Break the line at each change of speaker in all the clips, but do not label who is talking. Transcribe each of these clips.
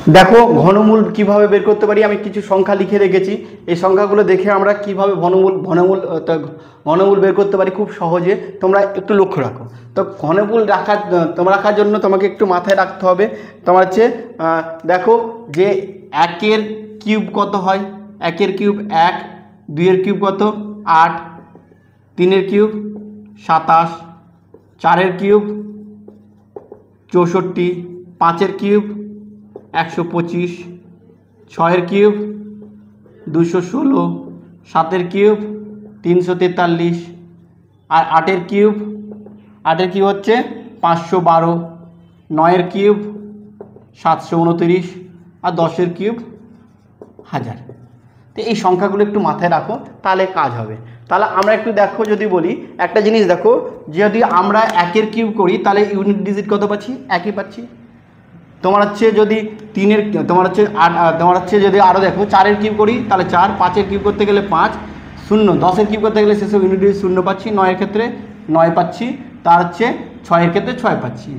দেখো ঘনমূল কিভাবে বের করতে পারি, আমি কিছু সংখ্যা লিখে রেখেছি। এই সংখ্যাগুলো দেখে আমরা কিভাবে ঘনমূল বের করতে পারি খুব সহজে, তোমরা একটু লক্ষ্য রাখো। তো ঘনমূল রাখার জন্য তোমাকে একটু মাথায় রাখতে হবে। তোমার হচ্ছে দেখো যে একের কিউব কত হয়, একের কিউব 1, দুইয়ের কিউব কত 8, তিনের কিউব 27, চারের কিউব 64, পাঁচের কিউব 125, ছয়ের কিউব 216, সাতের কিউব 343, আর আটের কিউব হচ্ছে 512, নয়ের কিউব 729, আর 10-এর কিউব 1000। তো এই সংখ্যাগুলো একটু মাথায় রাখো, তাহলে কাজ হবে। তাহলে আমরা একটু দেখো, যদি বলি একটা জিনিস দেখো, যদি আমরা একের কিউব করি তাহলে ইউনিট ডিজিট কত পাচ্ছি, একই পাচ্ছি। তোমার হচ্ছে যদি তিনের তোমার হচ্ছে যদি আরও দেখো চারের কিউব করি তাহলে 4, পাঁচের কিউব করতে গেলে 5, 0, 10-এর কিউব করতে গেলে শেষে ইউনিট ডিজিট 0 পাচ্ছি, 9-এর ক্ষেত্রে 9 পাচ্ছি, তার হচ্ছে 6-এর ক্ষেত্রে 6 পাচ্ছি।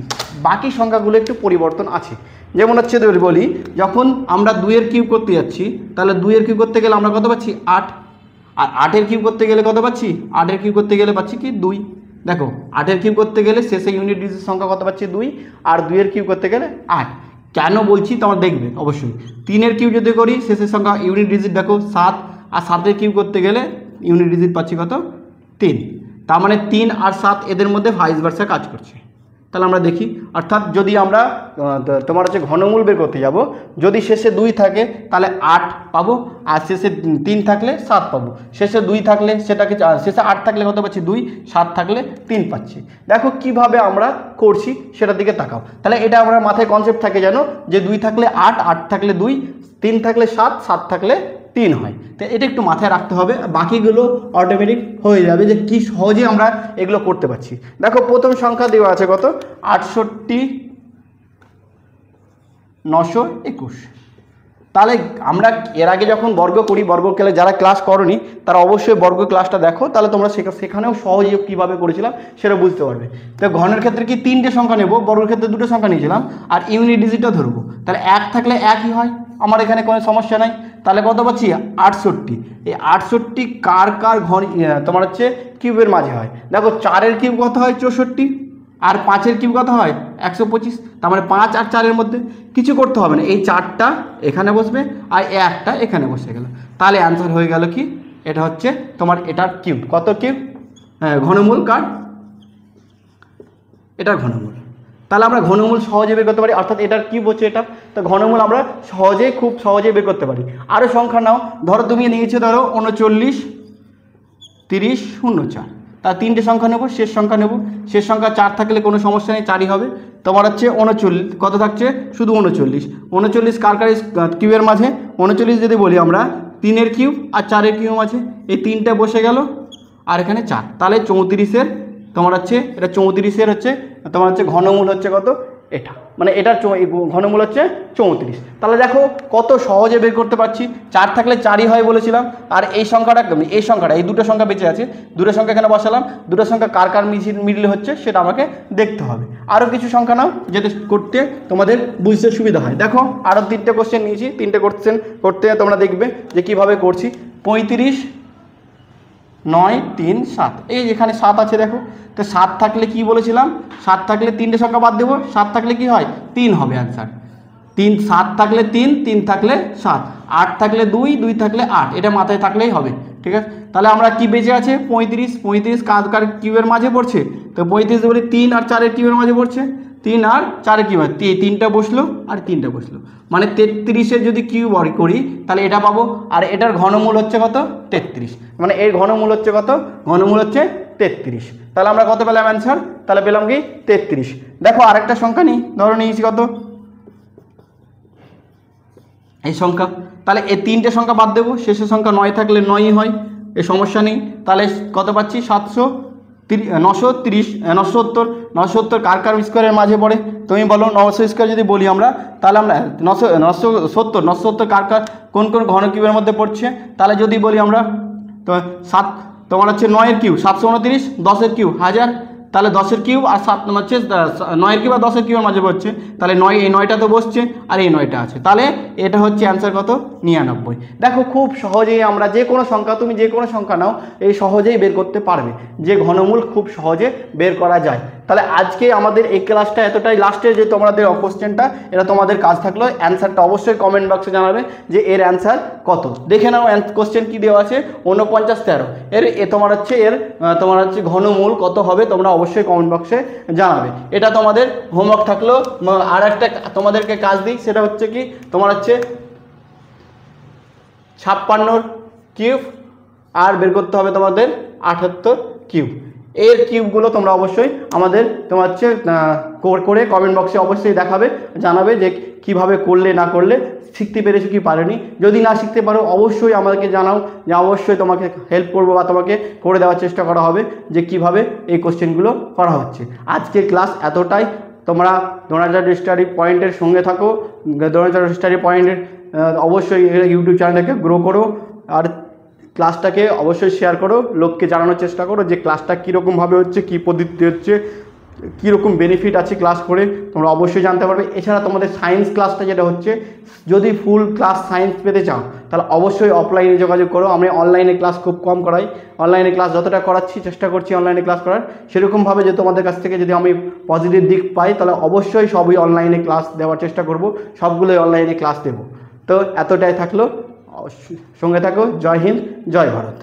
বাকি সংখ্যাগুলো একটু পরিবর্তন আছে। যেমন হচ্ছে বলি, যখন আমরা 2-এর কিউব করতে যাচ্ছি তাহলে 2-এর কিউব করতে গেলে আমরা কত পাচ্ছি 8, আর 8-এর কিউব করতে গেলে কত পাচ্ছি, 8-এর কিউব করতে গেলে পাচ্ছি কি 2। দেখো 8-এর কিউব করতে গেলে শেষে ইউনিট ডিজিট সংখ্যা কত পাচ্ছি 2, আর 2-এর কিউব করতে গেলে 8। কেন বলছি তোমরা দেখবে অবশ্যই। 3-এর কিউব যদি করি শেষের সংখ্যা ইউনিট ডিজিট দেখো 7, আর 7-এর কিউব করতে গেলে ইউনিট ডিজিট পাচ্ছি কত 3। তার মানে 3 আর 7 এদের মধ্যে ভাইস ভার্সা কাজ করছে। তাহলে আমরা দেখি, অর্থাৎ যদি আমরা তোমার হচ্ছে ঘনমূল বের করতে যাব, যদি শেষে 2 থাকে তাহলে 8 পাবো, আর শেষে 3 থাকলে 7 পাবো। শেষে 2 থাকলে সেটাকে, শেষে 8 থাকলে কত পাচ্ছি 2, 7 থাকলে 3 পাচ্ছি। দেখো কিভাবে আমরা করছি সেটার দিকে তাকাও। তাহলে এটা আমরা মাথায় কনসেপ্ট থাকে জানো, যে 2 থাকলে 8, 8 থাকলে 2, 3 থাকলে 7, 7 থাকলে 3 হয়। তো এটা একটু মাথায় রাখতে হবে, বাকিগুলো অটোমেটিক হয়ে যাবে, যে কি সহজে আমরা এগুলো করতে পারছি। দেখো প্রথম সংখ্যা দেওয়া আছে কত 68,921। তাহলে আমরা এর আগে যখন বর্গ করি, বর্গ যারা ক্লাস করনি তারা অবশ্যই বর্গ ক্লাসটা দেখো, তাহলে তোমরা সেখানেও সহজে কীভাবে করেছিলাম সেটা বুঝতে পারবে। তো ঘনের ক্ষেত্রে কি 3টে সংখ্যা নেব, বর্গের ক্ষেত্রে 2টো সংখ্যা নিয়েছিলাম, আর ইউনিট ডিজিটও ধরবো। তাহলে 1 থাকলে 1ই হয়, আমার এখানে কোনো সমস্যা নাই। তাহলে কত পাচ্ছি 68। এই 68 কার ঘন তোমার হচ্ছে কিউবের মাঝে হয়। দেখো 4-এর কিউব কত হয় 64, আর 5-এর কিউব কত হয় 125। তার মানে 5 আর 4-এর মধ্যে কিছু করতে হবে না, এই 4টা এখানে বসবে আর 1টা এখানে বসে গেল। তাহলে অ্যান্সার হয়ে গেল কি, এটা হচ্ছে তোমার এটার কিউব। কত কিউব, ঘনমূল কার, এটার ঘনমূল। তাহলে আমরা ঘনমূল সহজে বের করতে পারি, অর্থাৎ এটার কিউব হচ্ছে এটা। তো ঘনমূল আমরা খুব সহজে বের করতে পারি। আরও সংখ্যা নাও, ধরো তুমি নিয়েছো ধরো 39, 30, 04। তার 3টে সংখ্যা নেব, শেষ সংখ্যা নেব। শেষ সংখ্যা 4 থাকলে কোনো সমস্যা নেই, 4ই হবে। তোমার হচ্ছে 39, কত থাকছে শুধু 39। 39 কার কিউবের মাঝে, 39 যদি বলি আমরা 3-এর কিউব আর 4-এর কিউব আছে, এই 3টা বসে গেল, আর এখানে 4। তাহলে 34-এর তোমার হচ্ছে, এটা 34-এর হচ্ছে তোমার হচ্ছে ঘনমূল হচ্ছে কত এটা, মানে এটার ঘনমূল হচ্ছে 34। তাহলে দেখো কত সহজে বের করতে পারছি। 4 থাকলে 4ই হয় বলেছিলাম, আর এই সংখ্যাটা এই দুটো সংখ্যা বেঁচে আছে, দুটো সংখ্যা এখানে বসালাম। দুটো সংখ্যা কার মিডিলে হচ্ছে সেটা আমাকে দেখতে হবে। আরও কিছু সংখ্যা নাও যাতে করতে তোমাদের বুঝতে সুবিধা হয়। দেখো আরও 3টে কোশ্চেন নিয়েছি, 3টে কোশ্চেন করতে তোমরা দেখবে যে কীভাবে করছি। 35, 9, 3, 7, এই যেখানে 7 আছে দেখো। তো 7 থাকলে কি বলেছিলাম, 7 থাকলে 3টে সংখ্যা বাদ দেবো, 7 থাকলে কি হয় 3 হবে অ্যান্সার। 7 থাকলে 3, 3 থাকলে 7, 8 থাকলে 2, 2 থাকলে 8, এটা মাথায় থাকলেই হবে। ঠিক আছে, তাহলে আমরা কি বেঁচে আছে 35 কার কিউবের মাঝে পড়ছে। তো 35 বলি 3 আর 4-এর কিউবের মাঝে পড়ছে, 3 আর 4-এর কিউব, 3টা বসলো আর 3টা বসলো, মানে 33-এর যদি কিউব করি তাহলে এটা পাবো। আর এটার ঘনমূল হচ্ছে কত 33, মানে এর ঘনমূল হচ্ছে কত, ঘনমূল হচ্ছে 33। তাহলে আমরা কত পেলাম অ্যান্সার, তাহলে পেলাম কি 33। দেখো আরেকটা সংখ্যা নিই, ধরো নিয়েছি কত এই সংখ্যা। তাহলে এই 3টে সংখ্যা বাদ দেবো, শেষের সংখ্যা 9 থাকলে 9ই হয়, এই সমস্যা নেই। তাহলে কত পাচ্ছি 970 কার স্কোয়ারের মাঝে পড়ে, তুমি বলো 900 স্কোয়ার যদি বলি আমরা, তাহলে আমরা 970 কার কোন ঘন কিউবের মধ্যে পড়ছে। তাহলে যদি বলি আমরা তো 7 তোমার হচ্ছে 9-এর কিউব 729, 10-এর কিউব 1000, তাহলে 10-এর কিউব আর 7 হচ্ছে 9-এর কিউব আর 10-এর কিউবের মাঝে পড়ছে, তাহলে 9 এই 9টা তো বসছে আর এই 9টা আছে, তাহলে এটা হচ্ছে অ্যান্সার কত 99। দেখো খুব সহজেই আমরা যে কোনো সংখ্যা, তুমি যে কোনো সংখ্যা নাও এই সহজেই বের করতে পারবে, যে ঘনমূল খুব সহজে বের করা যায়। তাহলে আজকে আমাদের এই ক্লাসটা এতটাই, লাস্টে যে তোমাদের কোশ্চেনটা এটা তোমাদের কাজ থাকলো, অ্যান্সারটা অবশ্যই কমেন্ট বক্সে জানাবে যে এর অ্যান্সার কত। দেখে নাও কোশ্চেন কি দেওয়া আছে, 49-13 এর তোমার হচ্ছে তোমার হচ্ছে ঘনমূল কত হবে, তোমরা অবশ্যই কমেন্ট বক্সে জানাবে। এটা তোমাদের হোমওয়ার্ক থাকলো। আর একটা তোমাদেরকে কাজ দিই, সেটা হচ্ছে কি তোমার হচ্ছে 56-র কিউব আর বের করতে হবে তোমাদের 78 কিউব। এর কিউবগুলো তোমরা অবশ্যই আমাদের তোমার হচ্ছে করে কমেন্ট বক্সে অবশ্যই দেখাবে, জানাবে যে কিভাবে করলে না করলে, শিখতে পেরেছো কি পারেনি। যদি না শিখতে পারো অবশ্যই আমাকে জানাও, যে অবশ্যই তোমাকে হেল্প করবো বা তোমাকে করে দেওয়ার চেষ্টা করা হবে যে কিভাবে এই কোশ্চেনগুলো করা হচ্ছে। আজকের ক্লাস এতটাই। তোমরা দ্রোণাচার্য স্টাডি পয়েন্টের সঙ্গে থাকো, দ্রোণাচার্য স্টাডি পয়েন্টের অবশ্যই ইউটিউব চ্যানেলটাকে গ্রো করো, আর ক্লাসটাকে অবশ্যই শেয়ার করো, লোককে জানানোর চেষ্টা করো যে ক্লাসটা কীরকমভাবে হচ্ছে, কী পদ্ধতি হচ্ছে, কীরকম বেনিফিট আছে ক্লাস করে তোমরা অবশ্যই জানতে পারবে। এছাড়া তোমাদের সায়েন্স ক্লাসটা যেটা হচ্ছে, যদি ফুল ক্লাস সায়েন্স পেতে চাও তাহলে অবশ্যই অফলাইনে যোগাযোগ করো। আমি অনলাইনে ক্লাস খুব কম করাই, অনলাইনে ক্লাস যতটা করাচ্ছি চেষ্টা করছি অনলাইনে ক্লাস করার, সেরকমভাবে যে তোমাদের কাছ থেকে যদি আমি পজিটিভ দিক পাই তাহলে অবশ্যই সবই অনলাইনে ক্লাস দেওয়ার চেষ্টা করব, সবগুলোই অনলাইনে ক্লাস দেবো। তো এতটাই থাকলো, সঙ্গে থাকো। জয় হিন্দ, জয় ভারত।